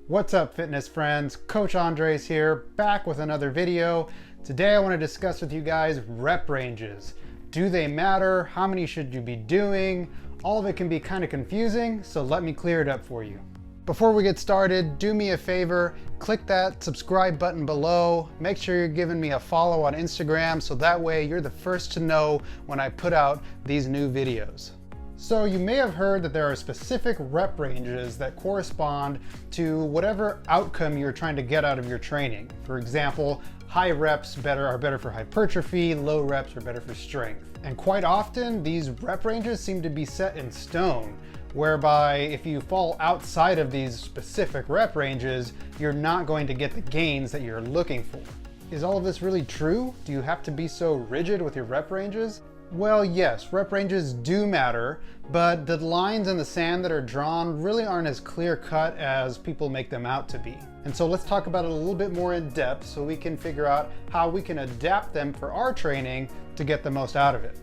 What's up, fitness friends? Coach Andres here, back with another video. Today I want to discuss with you guys rep ranges. Do they matter? How many should you be doing? All of it can be kind of confusing, so let me clear it up for you. Before we get started, do me a favor, click that subscribe button below. Make sure you're giving me a follow on Instagram so that way you're the first to know when I put out these new videos. So you may have heard that there are specific rep ranges that correspond to whatever outcome you're trying to get out of your training. For example, high reps are better for hypertrophy, low reps are better for strength. And quite often, these rep ranges seem to be set in stone, whereby if you fall outside of these specific rep ranges, you're not going to get the gains that you're looking for. Is all of this really true? Do you have to be so rigid with your rep ranges? Well, yes, rep ranges do matter, but the lines in the sand that are drawn really aren't as clear cut as people make them out to be. And so let's talk about it a little bit more in depth so we can figure out how we can adapt them for our training to get the most out of it.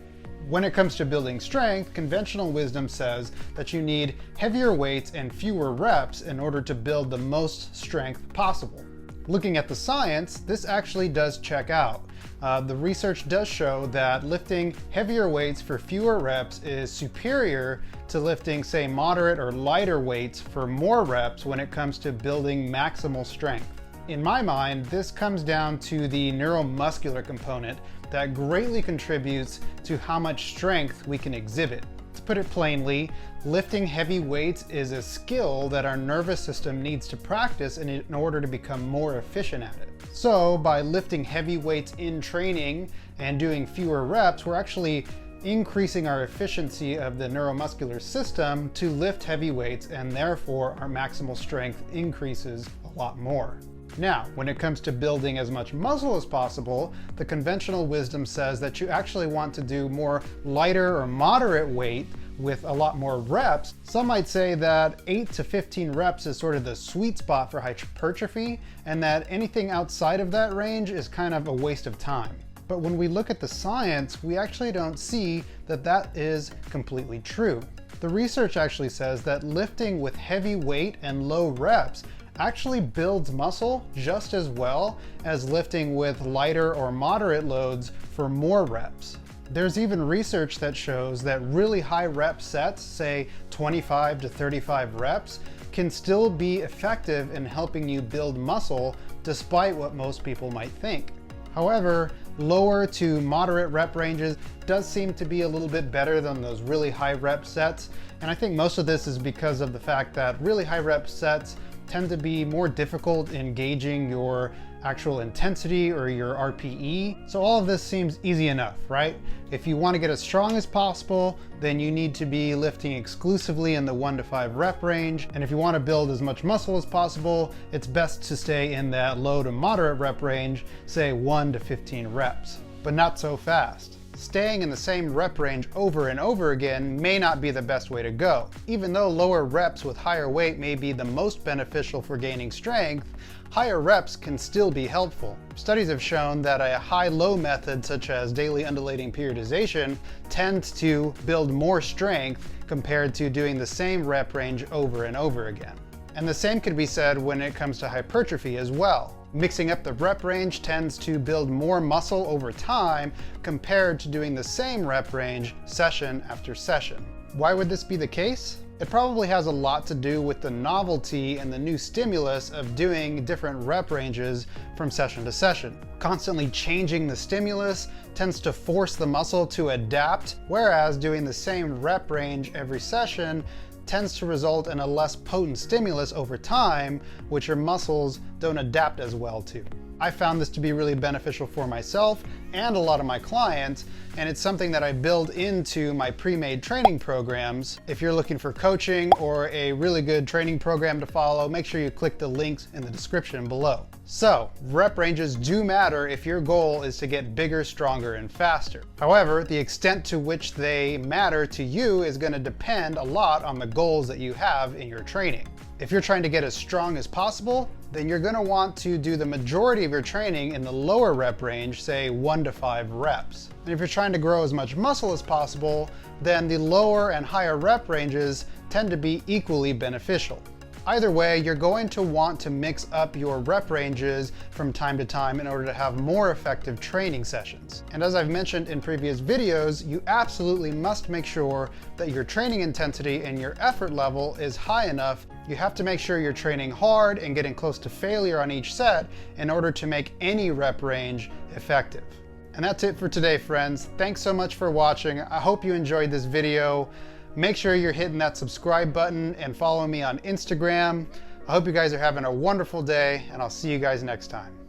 When it comes to building strength, conventional wisdom says that you need heavier weights and fewer reps in order to build the most strength possible. Looking at the science, this actually does check out. The research does show that lifting heavier weights for fewer reps is superior to lifting, say, moderate or lighter weights for more reps when it comes to building maximal strength. In my mind, this comes down to the neuromuscular component that greatly contributes to how much strength we can exhibit. To put it plainly, lifting heavy weights is a skill that our nervous system needs to practice in order to become more efficient at it. So by lifting heavy weights in training and doing fewer reps, we're actually increasing our efficiency of the neuromuscular system to lift heavy weights, and therefore our maximal strength increases a lot more. Now, when it comes to building as much muscle as possible, the conventional wisdom says that you actually want to do more lighter or moderate weight with a lot more reps. Some might say that 8 to 15 reps is sort of the sweet spot for hypertrophy, and that anything outside of that range is kind of a waste of time. But when we look at the science, we actually don't see that that is completely true. The research actually says that lifting with heavy weight and low reps actually builds muscle just as well as lifting with lighter or moderate loads for more reps. There's even research that shows that really high rep sets, say 25 to 35 reps, can still be effective in helping you build muscle despite what most people might think. However, lower to moderate rep ranges does seem to be a little bit better than those really high rep sets. And I think most of this is because of the fact that really high rep sets tend to be more difficult in gauging your actual intensity or your RPE. So all of this seems easy enough, right? If you want to get as strong as possible, then you need to be lifting exclusively in the 1 to 5 rep range. And if you want to build as much muscle as possible, it's best to stay in that low to moderate rep range, say 1 to 15 reps, but not so fast. Staying in the same rep range over and over again may not be the best way to go. Even though lower reps with higher weight may be the most beneficial for gaining strength, higher reps can still be helpful. Studies have shown that a high-low method such as daily undulating periodization tends to build more strength compared to doing the same rep range over and over again. And the same could be said when it comes to hypertrophy as well. Mixing up the rep range tends to build more muscle over time compared to doing the same rep range session after session. Why would this be the case? It probably has a lot to do with the novelty and the new stimulus of doing different rep ranges from session to session. Constantly changing the stimulus tends to force the muscle to adapt, whereas doing the same rep range every session tends to result in a less potent stimulus over time, which your muscles don't adapt as well to. I found this to be really beneficial for myself and a lot of my clients, and it's something that I build into my pre-made training programs. If you're looking for coaching or a really good training program to follow, make sure you click the links in the description below. So, rep ranges do matter if your goal is to get bigger, stronger, and faster. However, the extent to which they matter to you is going to depend a lot on the goals that you have in your training. If you're trying to get as strong as possible, then you're going to want to do the majority of your training in the lower rep range, say 1 to 5 reps. And if you're trying to grow as much muscle as possible, then the lower and higher rep ranges tend to be equally beneficial. Either way, you're going to want to mix up your rep ranges from time to time in order to have more effective training sessions. And as I've mentioned in previous videos, you absolutely must make sure that your training intensity and your effort level is high enough. You have to make sure you're training hard and getting close to failure on each set in order to make any rep range effective. And that's it for today, friends. Thanks so much for watching. I hope you enjoyed this video. Make sure you're hitting that subscribe button and follow me on Instagram. I hope you guys are having a wonderful day, and I'll see you guys next time.